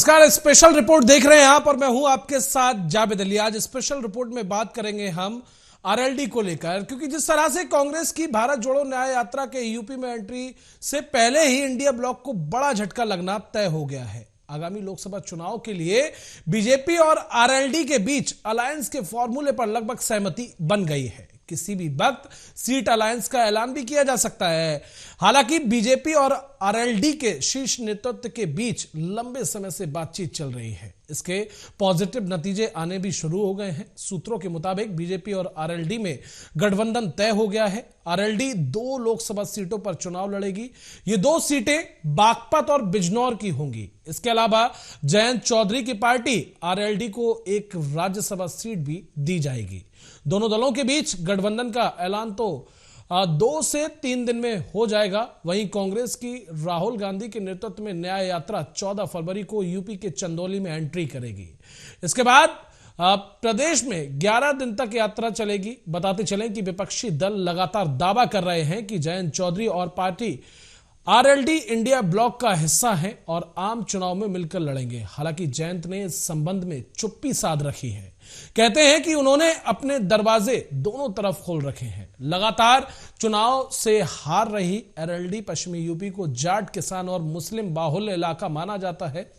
नमस्कार। Special report देख रहे हैं आप और मैं हूं आपके साथ जावेद अली। आज स्पेशल रिपोर्ट में बात करेंगे हम आरएलडी को लेकर, क्योंकि जिस तरह से कांग्रेस की भारत जोड़ो न्याय यात्रा के यूपी में एंट्री से पहले ही इंडिया ब्लॉक को बड़ा झटका लगना तय हो गया है। आगामी लोकसभा चुनाव के लिए बीजेपी और आरएलडी के बीच अलायंस के फॉर्मूले पर लगभग सहमति बन गई है। किसी भी वक्त सीट अलायंस का ऐलान भी किया जा सकता है। हालांकि बीजेपी और आरएलडी के शीर्ष नेतृत्व के बीच लंबे समय से बातचीत चल रही है। इसके पॉजिटिव नतीजे आने भी शुरू हो गए हैं। सूत्रों के मुताबिक बीजेपी और आरएलडी में गठबंधन तय हो गया है। आरएलडी 2 लोकसभा सीटों पर चुनाव लड़ेगी। ये 2 सीटें बागपत और बिजनौर की होंगी। इसके अलावा जयंत चौधरी की पार्टी आरएलडी को एक राज्यसभा सीट भी दी जाएगी। दोनों दलों के बीच गठबंधन का ऐलान तो 2 से 3 दिन में हो जाएगा। वहीं कांग्रेस की राहुल गांधी के नेतृत्व में न्याय यात्रा 14 फरवरी को यूपी के चंदौली में एंट्री करेगी। इसके बाद प्रदेश में 11 दिन तक यात्रा चलेगी। बताते चलें कि विपक्षी दल लगातार दावा कर रहे हैं कि जयंत चौधरी और पार्टी आरएलडी इंडिया ब्लॉक का हिस्सा है और आम चुनाव में मिलकर लड़ेंगे। हालांकि जयंत ने इस संबंध में चुप्पी साध रखी है। कहते हैं कि उन्होंने अपने दरवाजे दोनों तरफ खोल रखे हैं। लगातार चुनाव से हार रही आरएलडी पश्चिमी यूपी को जाट, किसान और मुस्लिम बाहुल्य इलाका माना जाता है।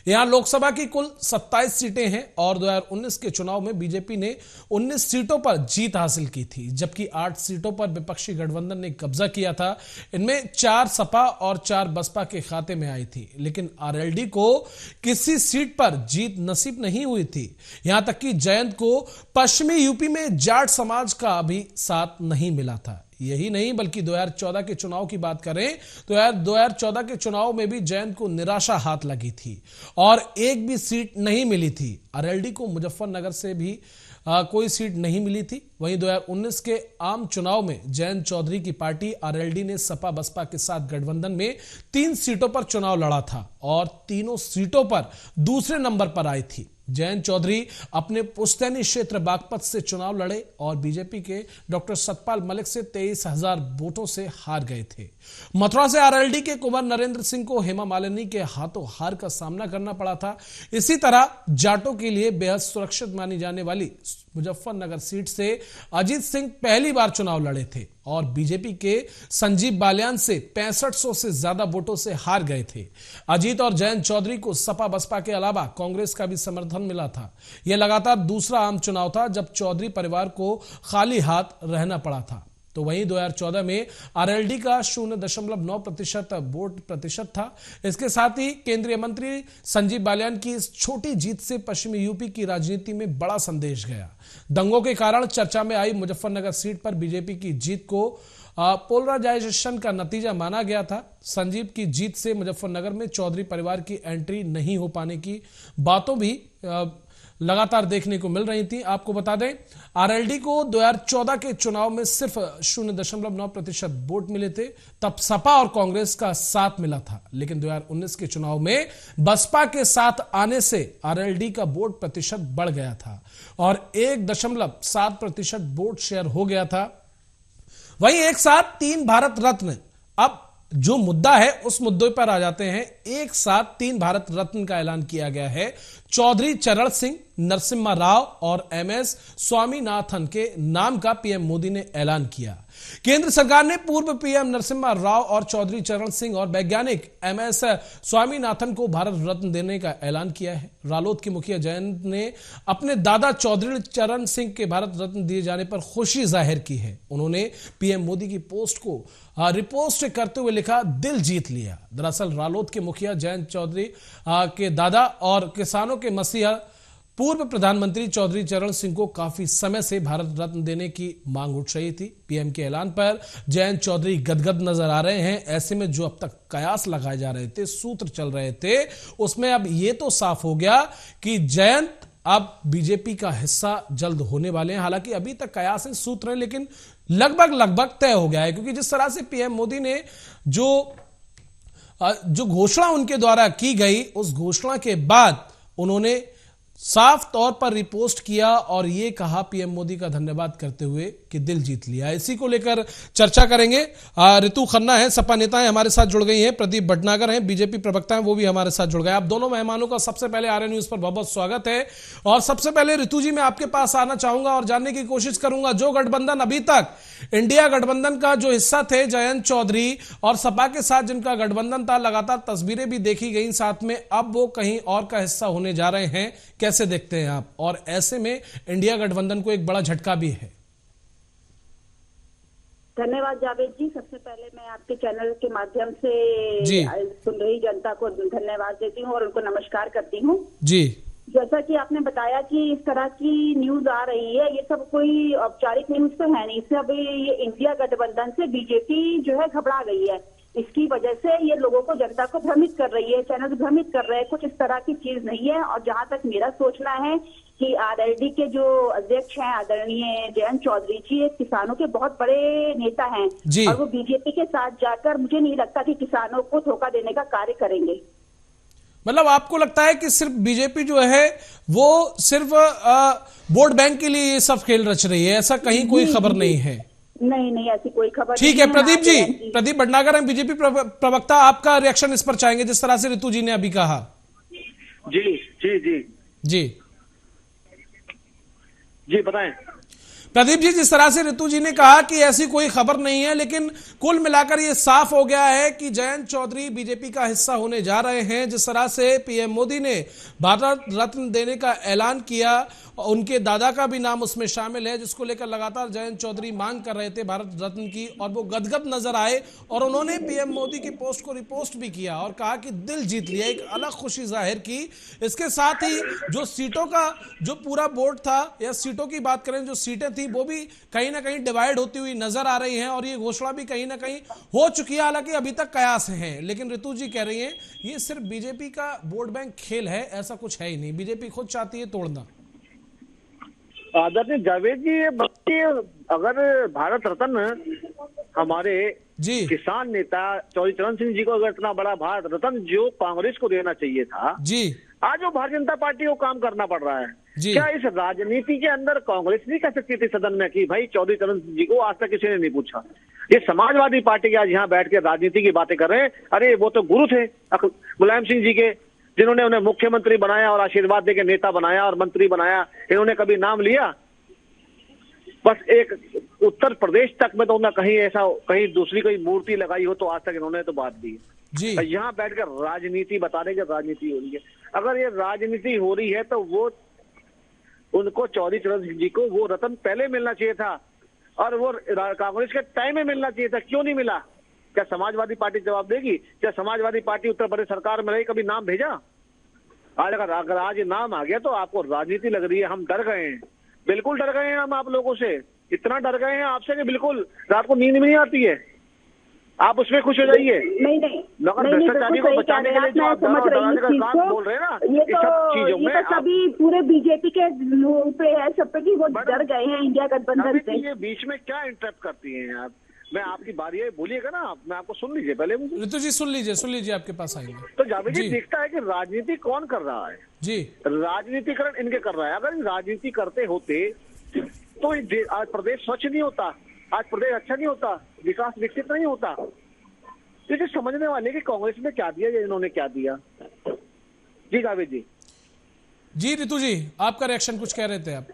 यहां लोकसभा की कुल 27 सीटें हैं और 2019 के चुनाव में बीजेपी ने 19 सीटों पर जीत हासिल की थी, जबकि 8 सीटों पर विपक्षी गठबंधन ने कब्जा किया था। इनमें 4 सपा और 4 बसपा के खाते में आई थी, लेकिन आरएलडी को किसी सीट पर जीत नसीब नहीं हुई थी। यहां तक कि जयंत को पश्चिमी यूपी में जाट समाज का भी साथ नहीं मिला था। यही नहीं बल्कि 2014 के चुनाव की बात करें तो 2014 के चुनाव में भी जयंत को निराशा हाथ लगी थी और एक भी सीट नहीं मिली थी। आरएलडी को मुजफ्फरनगर से भी कोई सीट नहीं मिली थी। वहीं 2019 के आम चुनाव में जयंत चौधरी की पार्टी आरएलडी ने सपा बसपा के साथ गठबंधन में 3 सीटों पर चुनाव लड़ा था और तीनों सीटों पर दूसरे नंबर पर आई थी। जयंत चौधरी अपने पुश्तैनी क्षेत्र बागपत से चुनाव लड़े और बीजेपी के डॉक्टर सतपाल मलिक से 23,000 वोटों से हार गए थे। मथुरा से आरएलडी के कुंवर नरेंद्र सिंह को हेमा मालिनी के हाथों हार का सामना करना पड़ा था। इसी तरह जाटों के लिए बेहद सुरक्षित मानी जाने वाली मुजफ्फरनगर सीट से अजीत सिंह पहली बार चुनाव लड़े थे और बीजेपी के संजीव बालियान से 6500 से ज्यादा वोटों से हार गए थे। अजीत और जयंत चौधरी को सपा बसपा के अलावा कांग्रेस का भी समर्थन मिला था। यह लगातार दूसरा आम चुनाव था जब चौधरी परिवार को खाली हाथ रहना पड़ा था। तो वहीं 2014 में आरएलडी का 0.9% वोट प्रतिशत था। इसके साथ ही केंद्रीय मंत्री संजीव बालियान की इस छोटी जीत से पश्चिमी यूपी की राजनीति में बड़ा संदेश गया। दंगों के कारण चर्चा में आई मुजफ्फरनगर सीट पर बीजेपी की जीत को पोलराइजेशन का नतीजा माना गया था। संजीव की जीत से मुजफ्फरनगर में चौधरी परिवार की एंट्री नहीं हो पाने की बातों भी लगातार देखने को मिल रही थी। आपको बता दें, आरएलडी को 2014 के चुनाव में सिर्फ 0.9% वोट मिले थे। तब सपा और कांग्रेस का साथ मिला था, लेकिन 2019 के चुनाव में बसपा के साथ आने से आरएलडी का वोट प्रतिशत बढ़ गया था और 1.7% वोट शेयर हो गया था। वहीं एक साथ 3 भारत रत्न, अब जो मुद्दा है उस मुद्दे पर आ जाते हैं। एक साथ 3 भारत रत्न का ऐलान किया गया है। चौधरी चरण सिंह, नरसिम्हा राव और एमएस स्वामीनाथन के नाम का पीएम मोदी ने ऐलान किया। केंद्र सरकार ने पूर्व पीएम नरसिम्हा राव और चौधरी चरण सिंह और वैज्ञानिक एमएस स्वामीनाथन को भारत रत्न देने का ऐलान किया है। रालोद के मुखिया जयंत ने अपने दादा चौधरी चरण सिंह के भारत रत्न दिए जाने पर खुशी जाहिर की है। उन्होंने पीएम मोदी की पोस्ट को रिपोस्ट करते हुए लिखा, दिल जीत लिया। दरअसल रालोद के मुखिया जयंत चौधरी के दादा और किसानों के मसीहा पूर्व प्रधानमंत्री चौधरी चरण सिंह को काफी समय से भारत रत्न देने की मांग उठ रही थी। पीएम के ऐलान पर जयंत चौधरी गदगद नजर आ रहे हैं। ऐसे में जो अब तक कयास लगाए जा रहे थे, सूत्र चल रहे थे, उसमें अब यह तो साफ हो गया कि जयंत अब बीजेपी का हिस्सा जल्द होने वाले हैं। हालांकि अभी तक कयास है, सूत्र है, लेकिन लगभग तय हो गया है, क्योंकि जिस तरह से पीएम मोदी ने जो घोषणा उनके द्वारा की गई, उस घोषणा के बाद उन्होंने साफ तौर पर रिपोस्ट किया और ये कहा पीएम मोदी का धन्यवाद करते हुए कि दिल जीत लिया। इसी को लेकर चर्चा करेंगे। रितु खन्ना है, सपा नेता है, हमारे साथ जुड़ गई हैं। प्रदीप भटनागर हैं, बीजेपी प्रवक्ता हैं, वो भी हमारे साथ जुड़ गए। आप दोनों मेहमानों का सबसे पहले आर्य न्यूज पर बहुत बहुत स्वागत है। और सबसे पहले रितु जी, मैं आपके पास आना चाहूंगा और जानने की कोशिश करूंगा, जो गठबंधन अभी तक इंडिया गठबंधन का जो हिस्सा थे जयंत चौधरी और सपा के साथ जिनका गठबंधन था, लगातार तस्वीरें भी देखी गई साथ में, अब वो कहीं और का हिस्सा होने जा रहे हैं, कैसे देखते हैं आप? और ऐसे में इंडिया गठबंधन को एक बड़ा झटका भी है। धन्यवाद जावेद जी। सबसे पहले मैं आपके चैनल के माध्यम से सुन रही जनता को धन्यवाद देती हूँ और उनको नमस्कार करती हूँ जी। जैसा कि आपने बताया कि इस तरह की न्यूज आ रही है, ये सब कोई औपचारिक न्यूज तो है नहीं। सब ये इंडिया गठबंधन से बीजेपी जो है घबरा गई है। इसकी वजह से ये लोगों को, जनता को भ्रमित कर रही है, चैनल भ्रमित कर रहे हैं। कुछ इस तरह की चीज नहीं है। और जहां तक मेरा सोचना है कि आरएलडी के जो अध्यक्ष हैं आदरणीय जयंत चौधरी जी, ये किसानों के बहुत बड़े नेता हैं और वो बीजेपी के साथ जाकर मुझे नहीं लगता कि किसानों को धोखा देने का कार्य करेंगे। मतलब आपको लगता है कि सिर्फ बीजेपी जो है वो सिर्फ वोट बैंक के लिए ये सब खेल रच रही है, ऐसा कहीं कोई खबर नहीं है? नहीं, ऐसी कोई खबर ठीक है। प्रदीप जी, प्रदीप भटनागर हैं, बीजेपी प्रवक्ता, आपका रिएक्शन इस पर चाहेंगे जिस तरह से रितु जी ने अभी कहा। जी जी जी जी जी बताएं। प्रदीप जी, जिस तरह से रितु जी ने कहा कि ऐसी कोई खबर नहीं है, लेकिन कुल मिलाकर ये साफ हो गया है कि जयंत चौधरी बीजेपी का हिस्सा होने जा रहे हैं। जिस तरह से पीएम मोदी ने भारत रत्न देने का ऐलान किया, उनके दादा का भी नाम उसमें शामिल है, जिसको लेकर लगातार जयंत चौधरी मांग कर रहे थे भारत रत्न की, और वो गदगद नजर आए और उन्होंने पीएम मोदी की पोस्ट को रिपोस्ट भी किया और कहा कि दिल जीत लिया, एक अलग खुशी जाहिर की। इसके साथ ही जो सीटों का जो पूरा बोर्ड था, या सीटों की बात करें, जो सीटें थी वो भी कहीं ना कहीं डिवाइड होती हुई नजर आ रही हैं और ये घोषणा भी कहीं ना कहीं हो चुकी है, हालांकि अभी तक कयास है। लेकिन रितु जी कह रही हैं ये सिर्फ बीजेपी का वोट बैंक खेल है, ऐसा कुछ है ही नहीं, बीजेपी खुद चाहती है तोड़ना। आदरणीय जावेद जी, ये बच्चे अगर भारत रत्न हमारे जी किसान नेता चौधरी चरण सिंह जी को अगर इतना बड़ा भारत रत्न जो कांग्रेस को देना चाहिए था जी, आज वो भारतीय जनता पार्टी को काम करना पड़ रहा है जी। क्या इस राजनीति के अंदर कांग्रेस नहीं कह सकती थी सदन में कि भाई चौधरी चरण सिंह जी को आज तक किसी ने नहीं पूछा? ये समाजवादी पार्टी के आज यहाँ बैठ के राजनीति की बातें कर रहे हैं। अरे वो तो गुरु थे मुलायम सिंह जी के, जिन्होंने उन्हें मुख्यमंत्री बनाया और आशीर्वाद देके नेता बनाया और मंत्री बनाया। इन्होंने कभी नाम लिया? बस एक उत्तर प्रदेश तक में तो ना कहीं ऐसा कहीं दूसरी कोई मूर्ति लगाई हो तो आज तक इन्होंने तो बात दी जी। यहाँ बैठकर राजनीति बता रहे कि राजनीति हो रही है। अगर ये राजनीति हो रही है तो वो उनको चौधरी चरण सिंह जी को वो रत्न पहले मिलना चाहिए था और वो कांग्रेस के टाइम में मिलना चाहिए था। क्यों नहीं मिला? क्या समाजवादी पार्टी जवाब देगी? क्या समाजवादी पार्टी उत्तर प्रदेश सरकार में रही, कभी नाम भेजा? आज अगर आज नाम आ गया तो आपको राजनीति लग रही है। हम डर गए हैं, बिल्कुल डर गए हैं हम आप लोगों से। इतना डर गए हैं आपसे कि बिल्कुल रात को नींद भी नहीं आती है। आप उसमें खुश हो जाइए। नहीं, भ्रष्टाचारी को बचाने के लिए जो आप समझ रही हूँ चीज को, बोल रहे हैं ना, ये तो सभी पूरे बीजेपी के मुंह पे है सब पे कि वो डर गए हैं इंडिया गठबंधन से। ये बीच में क्या इंटरप्ट करती हैं आप? मैं आपकी बारी है, बोलिएगा ना आप, मैं आपको सुन लीजिए पहले। मुझे ऋतु जी सुन लीजिए, आपके पास आएंगे। तो जावेद जी दिखता है कि राजनीति कौन कर रहा है जी, राजनीतिकरण इनके कर रहा है। अगर राजनीति करते होते तो आज प्रदेश स्वच्छ नहीं होता, आज प्रदेश अच्छा नहीं होता, विकास विकसित नहीं होता। तो समझने वाले कि कांग्रेस ने क्या दिया या इन्होंने क्या दिया। जी जावेद जी। जी ऋतु जी, आपका रिएक्शन कुछ कह रहे थे आप?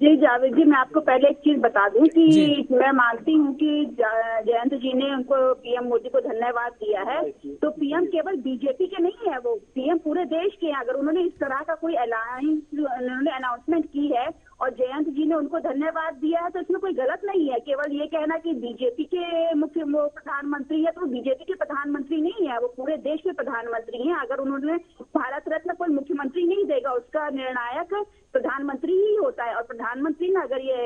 जी जावेद जी, मैं आपको पहले एक चीज बता दूं कि मैं मानती हूं कि जयंत जी ने उनको पीएम मोदी को धन्यवाद दिया है, तो पीएम केवल बीजेपी के नहीं है, वो पीएम पूरे देश के हैं। अगर उन्होंने इस तरह का कोई उन्होंने अनाउंसमेंट की है और जयंत जी ने उनको धन्यवाद दिया है तो इसमें कोई गलत नहीं है। केवल ये कहना कि बीजेपी के मुख्य प्रधानमंत्री है तो बीजेपी के प्रधानमंत्री नहीं है, वो पूरे देश के प्रधानमंत्री हैं। अगर उन्होंने भारत रत्न कोई मुख्यमंत्री नहीं देगा, उसका निर्णायक प्रधानमंत्री ही होता है। और प्रधानमंत्री ने अगर ये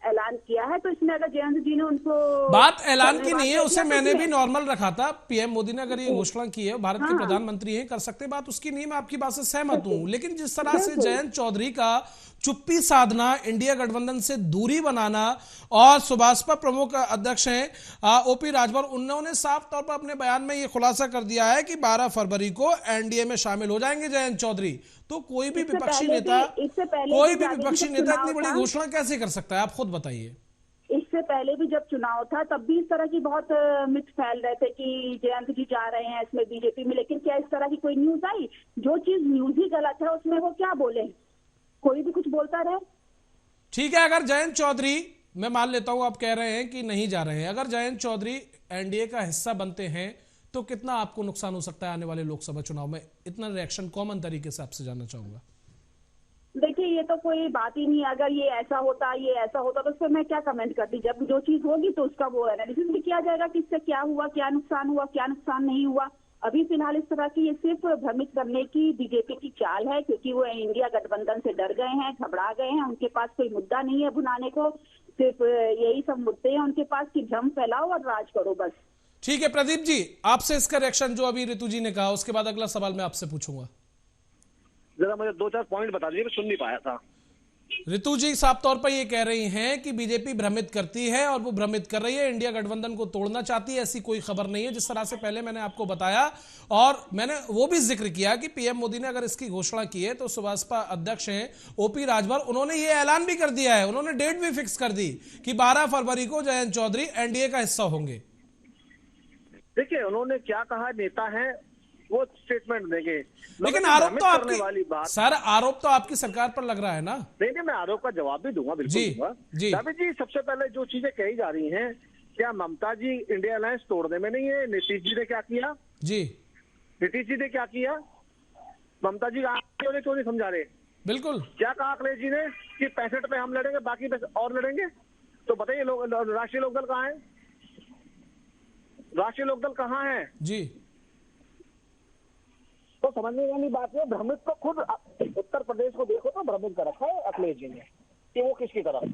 ऐलान किया है तो इसमें अगर जयंत जी ने उनको बात ऐलान की नहीं है, उसे मैंने भी नॉर्मल रखा था। पीएम मोदी ने अगर ये घोषणा की है, भारत के प्रधानमंत्री हैं, कर सकते बात उसकी नहीं, मैं आपकी बात से सहमत हूं। लेकिन जिस तरह से जयंत चौधरी का चुप्पी साधना, इंडिया गठबंधन से दूरी बनाना, और सुभाषपा प्रमुख अध्यक्ष हैं ओपी राजभर, उन्होंने साफ तौर पर अपने बयान में यह खुलासा कर दिया है कि 12 फरवरी को एनडीए में शामिल हो जाएंगे जयंत चौधरी। तो कोई भी इससे विपक्षी पहले नेता भी- इससे पहले कोई भी भी जावेद जी विपक्षी जब नेता चुनाव इतनी बड़ी था- घोषणा कैसे कर सकता है? आप खुद बताइए। इससे पहले भी जब चुनाव था तब भी इस तरह की बहुत मिथ फैल रहे थे कि जयंत जी जा रहे हैं इसमें बीजेपी में, लेकिन क्या इस तरह की कोई न्यूज आई? जो चीज न्यूज ही गलत है उसमें वो क्या बोले? कोई भी कुछ बोलता रहे। ठीक है, अगर जयंत चौधरी, मैं मान लेता हूं आप कह रहे हैं कि नहीं जा रहे हैं, अगर जयंत चौधरी एनडीए का हिस्सा बनते हैं तो कितना आपको नुकसान हो सकता है आने वाले लोकसभा चुनाव में? इतना रिएक्शन कॉमन तरीके से आपसे जानना चाहूंगा। देखिए, ये तो कोई बात ही नहीं है। अगर ये ऐसा होता तो उस पर मैं क्या कमेंट करती? जब जो चीज होगी तो उसका वो एनालिसिस भी किया जाएगा कि इससे क्या हुआ, क्या नुकसान नहीं हुआ। अभी फिलहाल इस तरह की ये सिर्फ भ्रमित करने की बीजेपी की चाल है, क्योंकि वो इंडिया गठबंधन से डर गए हैं, घबरा गए हैं। उनके पास कोई मुद्दा नहीं है भुनाने को, सिर्फ यही सब मुद्दे हैं उनके पास कि भ्रम फैलाओ और राज करो बस। ठीक है प्रदीप जी, आपसे इसका रिएक्शन जो अभी ऋतु जी ने कहा, उसके बाद अगला सवाल मैं आपसे पूछूंगा। जरा मुझे 2-4 पॉइंट बता दीजिए, मैं सुन नहीं पाया था। ऋतु जी साफ तौर पर ये कह रही हैं कि बीजेपी भ्रमित करती है और वो भ्रमित कर रही है, इंडिया गठबंधन को तोड़ना चाहती है। ऐसी कोई खबर नहीं है, जिस तरह से पहले मैंने आपको बताया और मैंने वो भी जिक्र किया कि पीएम मोदी ने अगर इसकी घोषणा की है तो सुभाषपा अध्यक्ष हैं ओपी राजभर, उन्होंने ये ऐलान भी कर दिया है, उन्होंने डेट भी फिक्स कर दी कि 12 फरवरी को जयंत चौधरी एनडीए का हिस्सा होंगे। देखिए उन्होंने क्या कहा, नेता है वो स्टेटमेंट देंगे, लेकिन आरोप तो करने वाली आपकी बात। सर, आरोप तो आपकी सरकार पर लग रहा है ना? नहीं, मैं आरोप का जवाब भी दूंगा, बिल्कुल जी, दूंगा। जी। जावेद जी, सबसे पहले जो चीजें कही जा रही हैं, क्या ममता जी इंडिया अलायंस तोड़ने में नहीं है? नीतीश जी ने क्या किया? जी नीतीश जी ने क्या किया? ममता जी क्यों नहीं समझा रहे? बिल्कुल। क्या कहा अखिलेश जी ने कि 65 पे हम लड़ेंगे, बाकी पे और लड़ेंगे? तो बताइए, राष्ट्रीय लोकदल कहाँ है? राष्ट्रीय लोकदल कहाँ है? जी, तो समझने वाली बात है, भ्रमित तो खुद उत्तर प्रदेश को देखो तो भ्रमित कर रखा है अखिलेश जी ने कि वो किसकी तरफ।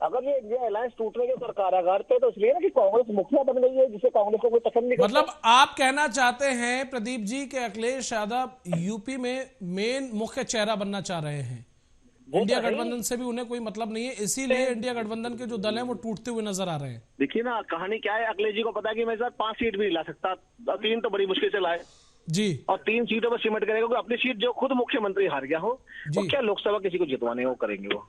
अगर ये इंडिया अलायंस टूटने के कारागार पे, तो इसलिए ना कि कांग्रेस मुखिया बन गई है, जिसे कांग्रेस को कोई पसंद नहीं करता। मतलब आप कहना चाहते हैं प्रदीप जी कि अखिलेश यादव यूपी में मेन मुख्य चेहरा बनना चाह रहे हैं, इंडिया गठबंधन से भी उन्हें कोई मतलब नहीं है, इसीलिए इंडिया गठबंधन के जो दल हैं वो टूटते हुए नजर आ रहे हैं। देखिए ना, कहानी क्या है, अखिलेश जी को पता है कि मैं सर 5 सीट भी नहीं ला सकता, 3 तो बड़ी मुश्किल से लाए जी, और 3 सीटों पर सिमट करेगा, क्योंकि अपनी सीट जो खुद मुख्यमंत्री हार गया हो, वो क्या लोकसभा किसी को जितवाने वो करेंगे वो।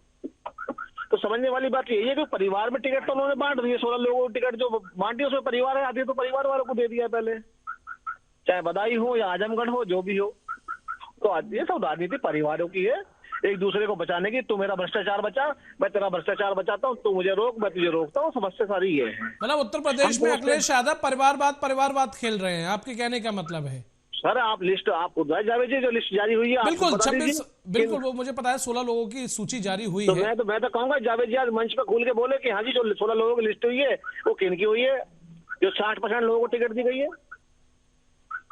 तो समझने वाली बात यही है कि परिवार में टिकट तो उन्होंने बांट दिए, 16 लोगों को टिकट जो बांटी उसमें परिवार है, आधी तो परिवार वालों को दे दिया पहले, चाहे बदायूं हो या आजमगढ़ हो, जो भी हो। तो ये सब राजनीति परिवारों की है, एक दूसरे को बचाने की। तू मेरा भ्रष्टाचार बचा, मैं तेरा भ्रष्टाचार बचाता हूँ, तू मुझे रोक, मैं तुझे रोकता हूँ, समस्या सारी ये है। मतलब उत्तर प्रदेश में अखिलेश यादव परिवारवाद खेल रहे हैं, आपके कहने का मतलब है? सर आप लिस्ट, आप जावेद जी जो लिस्ट जारी हुई है, बिल्कुल 26, बिल्कुल वो मुझे पता है, 16 लोगों की सूची जारी हुई तो है। मैं तो कहूंगा जावेद जी आज मंच पे खुल के बोले कि हाँ जी, जो 16 लोगों की लिस्ट हुई है वो किन की हुई है, जो 60% लोगों को टिकट दी गई है।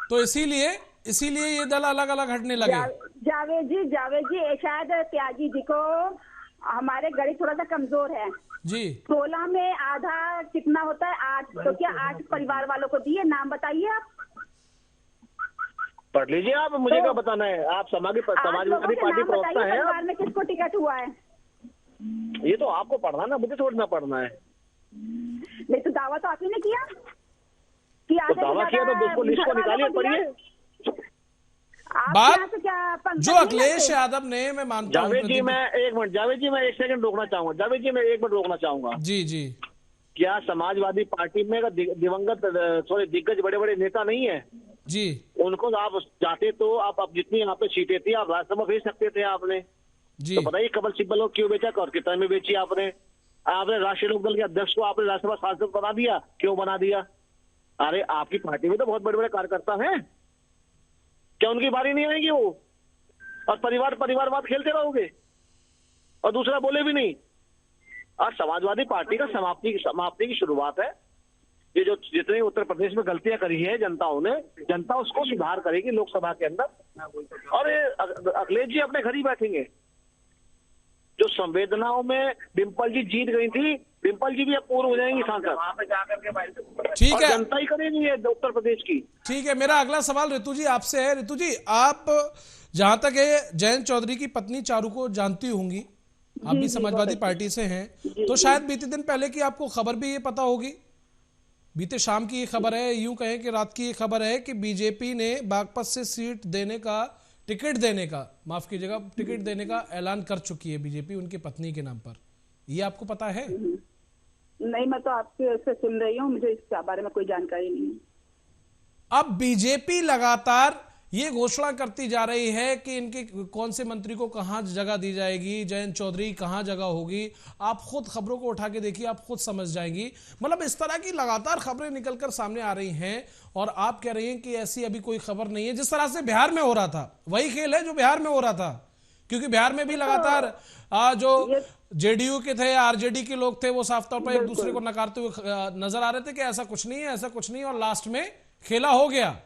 तो इसीलिए ये दल अलग अलग हटने लगे। जावेद जी शायद त्यागी जी को हमारे गणित थोड़ा सा कमजोर है जी। 16 में आधा कितना होता है? 8। तो क्या 8 परिवार वालों को दिए? नाम बताइए आप। पढ़ लीजिए आप, मुझे क्या बताना है, आप समाजवादी पार्टी प्रवक्ता है। परिवार में किसको टिकट हुआ है? ये तो आपको पढ़ना ना, मुझे थोड़ी ना पढ़ना है। नहीं तो दावा तो आप ही ने किया कि तो दावा किया तो दोस्तों लिस्ट को निकालिए, पढ़िए। बात जो अखिलेश यादव ने, मैं मानता हूं जावेद जी, मैं एक मिनट, जावेद जी मैं 1 सेकंड रोकना चाहूंगा, जावेद जी मैं 1 मिनट रोकना चाहूंगा। जी जी। क्या समाजवादी पार्टी में दिवंगत दिग्गज बड़े बड़े नेता नहीं है जी? उनको आप चाहते तो आप जितनी यहाँ पे सीटें थी आप राज्यसभा भेज सकते थे आपने जी। तो बताइए कमल सिब्बल को क्यों बेचा और कितना में बेची आपने? राष्ट्रीय लोकदल के अध्यक्ष को आपने राज्यसभा सांसद बना दिया, क्यों बना दिया? अरे आपकी पार्टी में तो बहुत बड़े बड़े कार्यकर्ता हैं, क्या उनकी बारी नहीं आएगी वो? और परिवारवाद खेलते रहोगे और दूसरा बोले भी नहीं। और समाजवादी पार्टी का समाप्ति की शुरुआत है। ये जो जितनी उत्तर प्रदेश में गलतियां करी है जनताओं ने, जनता उसको सुधार करेगी लोकसभा के अंदर। और अखिलेश जी अपने घर ही बैठेंगे। जो संवेदनाओं में डिम्पल जी जीत गई थी, डिम्पल जी भी अब पूर्व हो जाएंगी सांसद। ठीक है, जनता ही करेगी ये उत्तर प्रदेश की। ठीक है, मेरा अगला सवाल ऋतु जी आपसे है। ऋतु जी, आप जहां तक है जयंत चौधरी की पत्नी चारू को जानती होंगी, आप भी समाजवादी पार्टी से हैं, तो शायद बीते दिन पहले की आपको खबर भी ये पता होगी। बीते शाम की ये खबर है, यूं कहें कि रात की ये खबर है कि बीजेपी ने बागपत से सीट देने का, टिकट देने का, माफ कीजिएगा, टिकट देने का ऐलान कर चुकी है बीजेपी उनकी पत्नी के नाम पर। ये आपको पता है? नहीं, मैं तो आपसे से सुन रही हूँ, मुझे इस बारे में कोई जानकारी नहीं है। अब बीजेपी लगातार ये घोषणा करती जा रही है कि इनके कौन से मंत्री को कहां जगह दी जाएगी, जयंत चौधरी कहां जगह होगी। आप खुद खबरों को उठा के देखिए, आप खुद समझ जाएंगी। मतलब इस तरह की लगातार खबरें निकलकर सामने आ रही हैं और आप कह रही हैं कि ऐसी अभी कोई खबर नहीं है। जिस तरह से बिहार में हो रहा था वही खेल है जो बिहार में हो रहा था, क्योंकि बिहार में भी लगातार जो जेडीयू के थे, आरजेडी के लोग थे, वो साफ तौर पर एक दूसरे को नकारते हुए नजर आ रहे थे कि ऐसा कुछ नहीं है, ऐसा कुछ नहीं है, और लास्ट में खेला हो गया,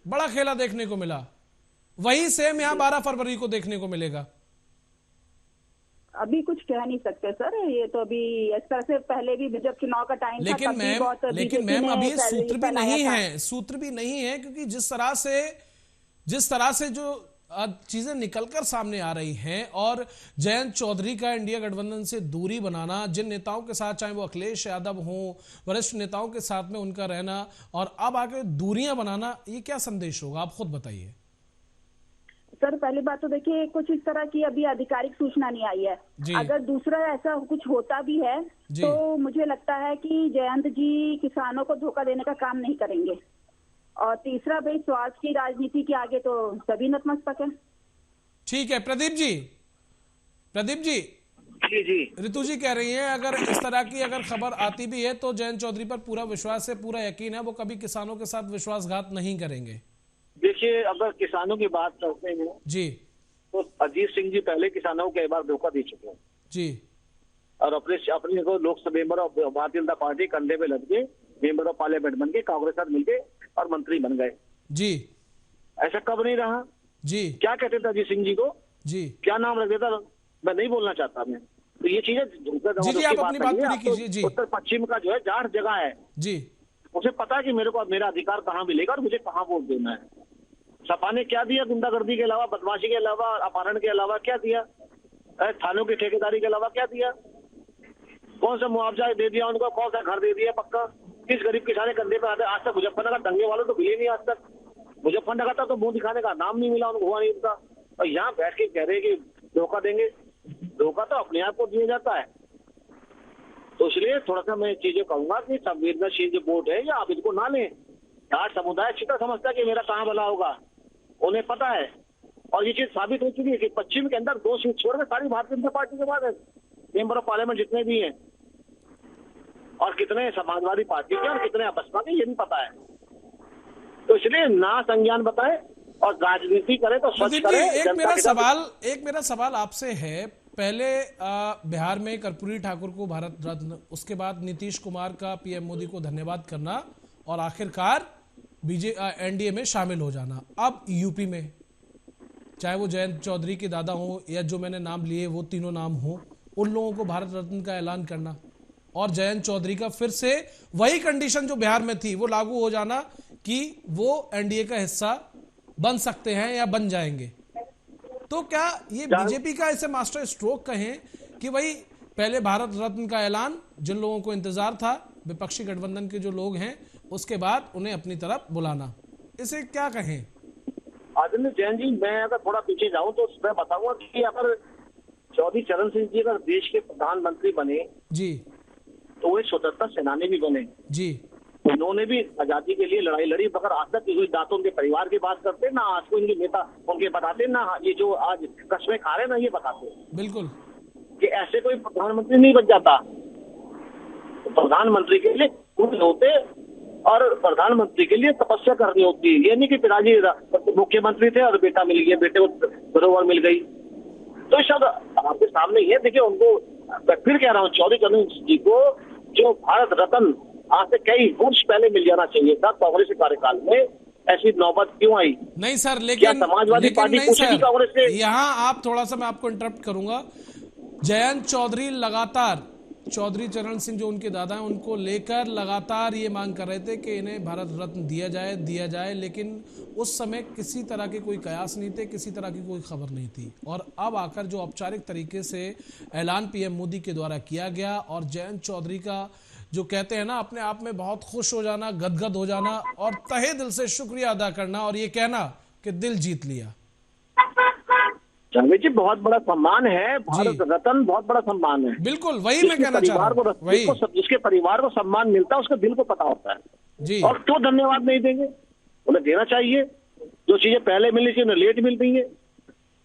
बड़ा खेला देखने को मिला। वही सेम यहां 12 फरवरी को देखने को मिलेगा। अभी कुछ कह नहीं सकते सर, ये तो अभी इस तरह से पहले भी जब चुनाव का टाइम था, लेकिन मैम अभी सूत्र भी नहीं है, सूत्र भी नहीं है, क्योंकि जिस तरह से जो चीजें निकलकर सामने आ रही हैं और जयंत चौधरी का इंडिया गठबंधन से दूरी बनाना, जिन नेताओं के साथ, चाहे वो अखिलेश यादव हो, वरिष्ठ नेताओं के साथ में उनका रहना, और अब आके दूरियां बनाना, ये क्या संदेश होगा, आप खुद बताइए। सर पहली बात तो देखिए, कुछ इस तरह की अभी आधिकारिक सूचना नहीं आई है। अगर दूसरा ऐसा कुछ होता भी है तो मुझे लगता है कि जयंत जी किसानों को धोखा देने का काम नहीं करेंगे। और तीसरा भाई, स्वार्थ की राजनीति के आगे तो सभी नतमस्तक है। ठीक है प्रदीप जी जी ऋतु जी कह रही हैं अगर इस तरह की अगर खबर आती भी है तो जयंत चौधरी पर पूरा विश्वास है, पूरा यकीन है, वो कभी किसानों के साथ विश्वासघात नहीं करेंगे। देखिए, अगर किसानों की बात करते हैं जी, तो अजीत सिंह जी पहले किसानों को कई बार धोखा दे चुके हैं जी, और अपनी Lok Sabha member of Bharatiya Janata party कंधे पे लग के मेंबर ऑफ पार्लियामेंट बन के कांग्रेस साथ मिलके और मंत्री बन गए जी। ऐसा कब नहीं रहा जी? क्या कहते थे अजीत सिंह जी को जी? क्या नाम रख देता, मैं नहीं बोलना चाहता मैं, तो ये चीजें जी आप अपनी बात पूरी कीजिए। जी, उत्तर पश्चिम का जो है 4 जगह है जी, उसे पता है कि मेरे को मेरा अधिकार कहाँ मिलेगा और मुझे कहाँ वोट देना है। सपा ने क्या दिया गुंडागर्दी के अलावा, बदमाशी के अलावा, अपहरण के अलावा क्या दिया, थानों की ठेकेदारी के अलावा क्या दिया, कौन सा मुआवजा दे दिया उनको, कौन सा घर दे दिया पक्का, किस गरीब किसान कंधे पे आते। आज तक मुजफ्फरनगर दंगे वालों तो मिले नहीं, आज तक मुजफ्फरनगर का तो मुंह दिखाने का नाम नहीं मिला उनको, हुआ नहीं उनका। और यहाँ बैठ के कह रहे हैं कि धोखा देंगे, धोखा तो अपने आप को दिया जाता है। तो इसलिए थोड़ा सा मैं चीजें कहूंगा कि संवेदनशील जो वोट है, या आप इनको ना लें। जाट समुदाय अच्छी तरह समझता है कि मेरा कहाँ भला होगा, उन्हें पता है। और ये चीज साबित हो चुकी है कि पश्चिम के अंदर 2 सीट छोड़कर सारी भारतीय जनता पार्टी के बाद है मेंबर ऑफ पार्लियामेंट जितने भी हैं, और कितने समाजवादी पार्टी के और कितने बसपा के, ये नहीं पता है। तो इसलिए ना संज्ञान बताए और राजनीति करे तो स्वच्छ करे। एक मेरा सवाल आपसे है, पहले बिहार में कर्पूरी ठाकुर को भारत रत्न, उसके बाद नीतीश कुमार का पीएम मोदी को धन्यवाद करना, और आखिरकार एनडीए में शामिल हो जाना। अब यूपी में चाहे वो जयंत चौधरी के दादा हो या जो मैंने नाम लिए वो तीनों नाम हो, उन लोगों को भारत रत्न का ऐलान करना, और जयंत चौधरी का फिर से वही कंडीशन जो बिहार में थी वो लागू हो जाना कि वो एनडीए का हिस्सा बन सकते हैं या बन जाएंगे। तो क्या ये बीजेपी का इसे मास्टर स्ट्रोक कहें कि भाई पहले भारत रत्न का ऐलान, जिन लोगों को इंतजार था, विपक्षी गठबंधन के जो लोग हैं, उसके बाद उन्हें अपनी तरफ बुलाना, इसे क्या कहें? आदरणीय जैन जी, मैं अगर थोड़ा पीछे जाऊं तो मैं बताऊंगा कि अगर चौधरी चरण सिंह जी अगर देश के प्रधानमंत्री बने जी, तो वो स्वतंत्रता सेनानी भी बने जी। उन्होंने भी आजादी के लिए लड़ाई लड़ी, मगर आज तक कोई ना तो उनके परिवार की बात करते, ना आज को इनके नेता उनके बताते, ना ये जो आज कस्में खा रहे ना ये बताते। बिल्कुल, कि ऐसे कोई प्रधानमंत्री नहीं बन जाता। तो प्रधानमंत्री के लिए गुण होते और प्रधानमंत्री के लिए तपस्या करनी होती है। ये नहीं कि पिताजी मुख्यमंत्री थे और बेटा मिल गया, बेटे को धरोहर मिल गई। तो शब्द आपके सामने ही है। देखिए, उनको मैं फिर कह रहा हूँ, चौधरी चरण जी को जो भारत रत्न आज से कई वर्ष पहले मिल जाना चाहिए था, कांग्रेस के कार्यकाल में ऐसी नौबत क्यों आई? नहीं सर, लेकिन समाजवादी पार्टी कांग्रेस से। यहाँ आप थोड़ा सा, मैं आपको इंटरप्ट करूंगा। जयंत चौधरी लगातार, चौधरी चरण सिंह जो उनके दादा हैं, उनको लेकर लगातार ये मांग कर रहे थे कि इन्हें भारत रत्न दिया जाए, लेकिन उस समय किसी तरह के कोई कयास नहीं थे, किसी तरह की कोई खबर नहीं थी। और अब आकर जो औपचारिक तरीके से ऐलान पीएम मोदी के द्वारा किया गया, और जयंत चौधरी का जो कहते हैं ना अपने आप में बहुत खुश हो जाना, गदगद हो जाना और तहे दिल से शुक्रिया अदा करना और ये कहना कि दिल जीत लिया। जावेद जी बहुत बड़ा सम्मान है, भारत रत्न बहुत बड़ा सम्मान है। बिल्कुल वही मैं कहना चाह रहा हूँ, वही जिसके परिवार को सम्मान मिलता है उसके दिल को पता होता है जी। और क्यों धन्यवाद नहीं देंगे, उन्हें देना चाहिए। जो चीजें पहले मिलनी चाहिए उन्हें लेट मिल रही है,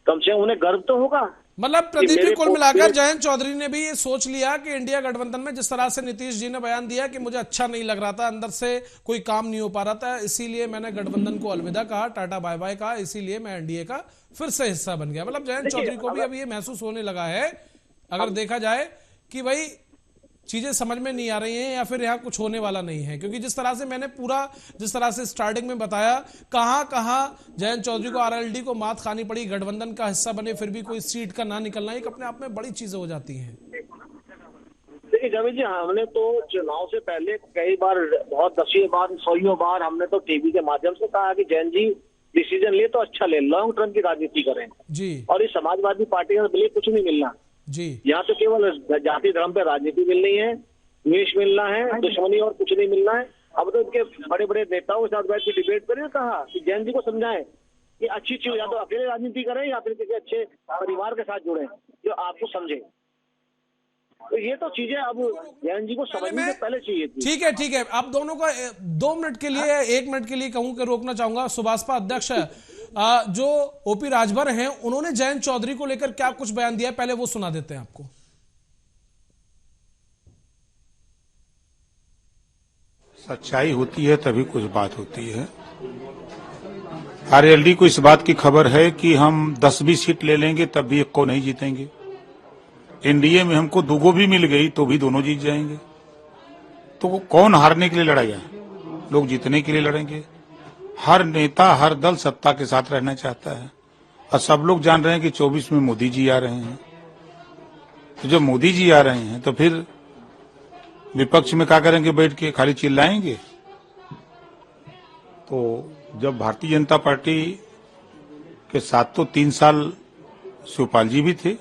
कम से कम उन्हें गर्व तो होगा। मतलब प्रदीप जी कुल मिलाकर जयंत चौधरी ने भी ये सोच लिया कि इंडिया गठबंधन में जिस तरह से नीतीश जी ने बयान दिया कि मुझे अच्छा नहीं लग रहा था, अंदर से कोई काम नहीं हो पा रहा था, इसीलिए मैंने गठबंधन को अलविदा कहा, टाटा बाय बाय कहा, इसीलिए मैं एनडीए का फिर से हिस्सा बन गया। मतलब जयंत चौधरी को भी अब ये महसूस होने लगा है, अगर देखा जाए कि भाई चीजें समझ में नहीं आ रही हैं या फिर यहाँ कुछ होने वाला नहीं है। क्योंकि जिस तरह से मैंने जिस तरह से स्टार्टिंग में बताया, कहां जयंत चौधरी को आरएलडी को मात खानी पड़ी, गठबंधन का हिस्सा बने फिर भी कोई सीट का ना निकलना, एक अपने आप में बड़ी चीजें हो जाती हैं। देखिए जावेद जी, हमने तो चुनाव से पहले कई बार, बहुत 10 बार 100 बार हमने तो टीवी के माध्यम से कहा कि जयंत जी डिसीजन ले तो अच्छा ले, लॉन्ग टर्म की राजनीति करें जी। और इस समाजवादी पार्टी का बिल्कुल कुछ नहीं मिलना जी, यहाँ तो केवल जाति धर्म पे राजनीति मिलनी है, द्वेष मिलना है, दुश्मनी और कुछ नहीं मिलना है। अब तो इनके बड़े बड़े नेताओं के साथ बैठ के डिबेट करें, कहा कि जयंत जी को समझाएं कि अच्छी चीज या तो अकेले राजनीति करें या फिर किसी अच्छे परिवार के साथ जुड़े जो आपको समझे। तो ये तो चीजें अब जयंत जी को समझने से पहले चाहिए थी। ठीक है आप दोनों का 2 मिनट के लिए 1 मिनट के लिए कहूं कि रोकना चाहूंगा। सुभाषपा अध्यक्ष जो ओपी राजभर हैं, उन्होंने जयंत चौधरी को लेकर क्या कुछ बयान दिया, पहले वो सुना देते हैं आपको। सच्चाई होती है तभी कुछ बात होती है। आरएलडी को इस बात की खबर है कि हम 10-20 सीट ले लेंगे तब भी एक को नहीं जीतेंगे। एनडीए में हमको 2 भी मिल गई तो भी दोनों जीत जाएंगे। तो कौन हारने के लिए लड़ेगा? लोग जीतने के लिए लड़ेंगे। हर नेता हर दल सत्ता के साथ रहना चाहता है और सब लोग जान रहे हैं कि 24 में मोदी जी आ रहे हैं। तो जब मोदी जी आ रहे हैं तो फिर विपक्ष में क्या करेंगे? बैठ के खाली चिल्लाएंगे? तो जब भारतीय जनता पार्टी के साथ तो 3 साल शिवपाल जी भी थे,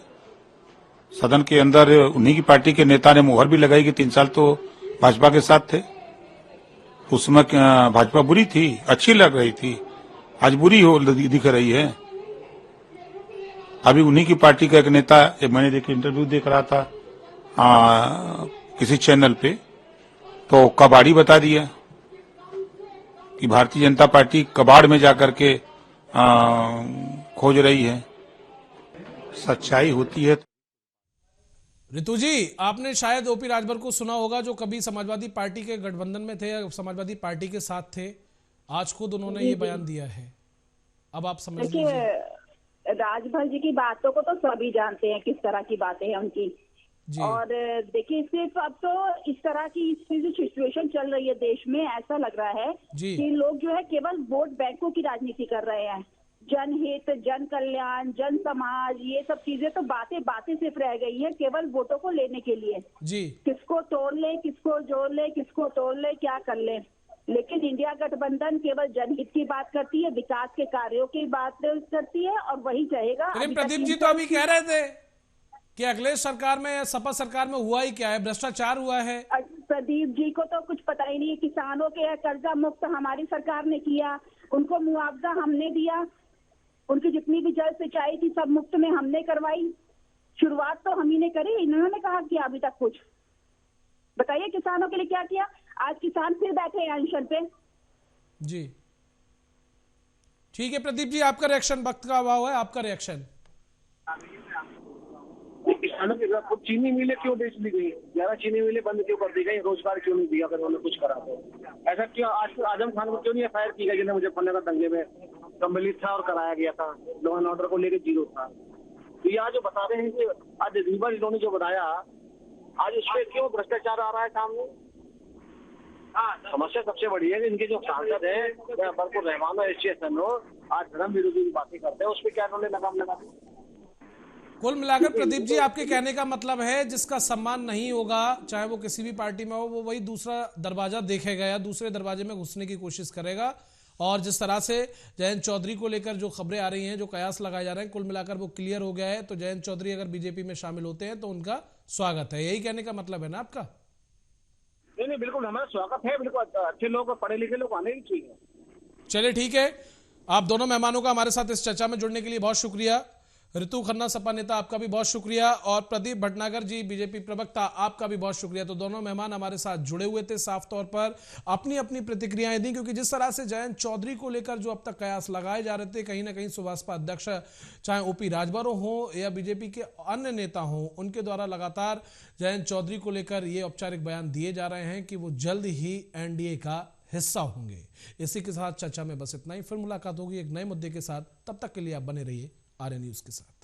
सदन के अंदर उन्हीं की पार्टी के नेता ने मुहर भी लगाई कि 3 साल तो भाजपा के साथ थे। उसमें भाजपा बुरी थी, अच्छी लग रही थी, आज बुरी हो दिख रही है। अभी उन्हीं की पार्टी का एक नेता, मैंने एक इंटरव्यू देख रहा था किसी चैनल पे, तो कबाड़ी बता दिया कि भारतीय जनता पार्टी कबाड़ में जाकर के खोज रही है। सच्चाई होती है। रितु जी, आपने शायद ओपी राजभर को सुना होगा, जो कभी समाजवादी पार्टी के गठबंधन में थे, समाजवादी पार्टी के साथ थे, आज खुद उन्होंने ये बयान दिया है। अब आप समझ लीजिए। राजभर जी की बातों को तो सभी जानते हैं किस तरह की बातें हैं उनकी। और देखिए सिर्फ अब तो इस तरह की जो सिचुएशन चल रही है देश में, ऐसा लग रहा है कि लोग जो है केवल वोट बैंकों की राजनीति कर रहे हैं। जनहित, जन कल्याण, जन समाज, ये सब चीजें तो बातें सिर्फ रह गई है केवल वोटों को लेने के लिए जी। किसको तोड़ ले, किसको जोड़ ले, किसको तोड़ ले, क्या कर ले। लेकिन इंडिया गठबंधन केवल जनहित की बात करती है, विकास के कार्यों की बात करती है और वही चाहेगा। प्रदीप जी तो अभी कह रहे थे कि अखिलेश सरकार में या सपा सरकार में हुआ ही क्या है, भ्रष्टाचार हुआ है। प्रदीप जी को तो कुछ पता ही नहीं है। किसानों के कर्जा मुक्त हमारी सरकार ने किया, उनको मुआवजा हमने दिया, उनकी जितनी भी जल सिंचाई थी सब मुफ्त में हमने करवाई। शुरुआत तो हम ही ने करी, इन्होंने कहा कि अभी तक कुछ। बताइए किसानों के लिए क्या किया? आज किसान फिर बैठे हैं अनशन पे जी। ठीक है प्रदीप जी, आपका रिएक्शन, वक्त का अभाव है, आपका रिएक्शन। किसानों के खुद चीनी मिलें क्यों बेच दी गई? 11 चीनी मिलें बंद क्यों कर दी गई? रोजगार क्यों नहीं दिया? अगर उन्होंने कुछ करा तो ऐसा क्यों? आज आजम खान को क्यों नहीं एफआईआर की गई जिन्हें मुजफ्फरनगर दंगे में सम्मिलित था और कराया गया था? लॉ एंड ऑर्डर को लेकर 0 था। तो यहाँ जो बता रहे हैं कि आज रीवा इन्होंने जो बताया, आज इस पे क्यों भ्रष्टाचार आ रहा है सामने? समस्या सबसे बड़ी है कि इनके जो सांसद है बरपुर रहमान और एसटीएसएन आज धर्म विरोधी की बातें करते हैं, उस पर क्या उन्होंने लगाम लगा दी? कुल मिलाकर प्रदीप जी आपके कहने का मतलब है जिसका सम्मान नहीं होगा, चाहे वो किसी भी पार्टी में हो, वो वही दूसरा दरवाजा देखेगा या दूसरे दरवाजे में घुसने की कोशिश करेगा। और जिस तरह से जयंत चौधरी को लेकर जो खबरें आ रही हैं, जो कयास लगाए जा रहे हैं, कुल मिलाकर वो क्लियर हो गया है। तो जयंत चौधरी अगर बीजेपी में शामिल होते हैं तो उनका स्वागत है, यही कहने का मतलब है ना आपका? नहीं, बिल्कुल हमारा स्वागत है, बिल्कुल अच्छे लोग, पढ़े लिखे लोग आने ही चाहिए। चलिए ठीक है, आप दोनों मेहमानों का हमारे साथ इस चर्चा में जुड़ने के लिए बहुत शुक्रिया। ऋतु खन्ना सपा नेता आपका भी बहुत शुक्रिया, और प्रदीप भटनागर जी बीजेपी प्रवक्ता आपका भी बहुत शुक्रिया। तो दोनों मेहमान हमारे साथ जुड़े हुए थे, साफ तौर पर अपनी अपनी प्रतिक्रियाएं दी, क्योंकि जिस तरह से जयंत चौधरी को लेकर जो अब तक कयास लगाए जा रहे थे, कहीं ना कहीं सुभाषपा अध्यक्ष चाहे ओपी राजभर हो या बीजेपी के अन्य नेता हों, उनके द्वारा लगातार जयंत चौधरी को लेकर ये औपचारिक बयान दिए जा रहे हैं कि वो जल्द ही एनडीए का हिस्सा होंगे। इसी के साथ चर्चा में बस इतना ही, फिर मुलाकात होगी एक नए मुद्दे के साथ। तब तक के लिए आप बने रहिए आर्य न्यूज के साथ।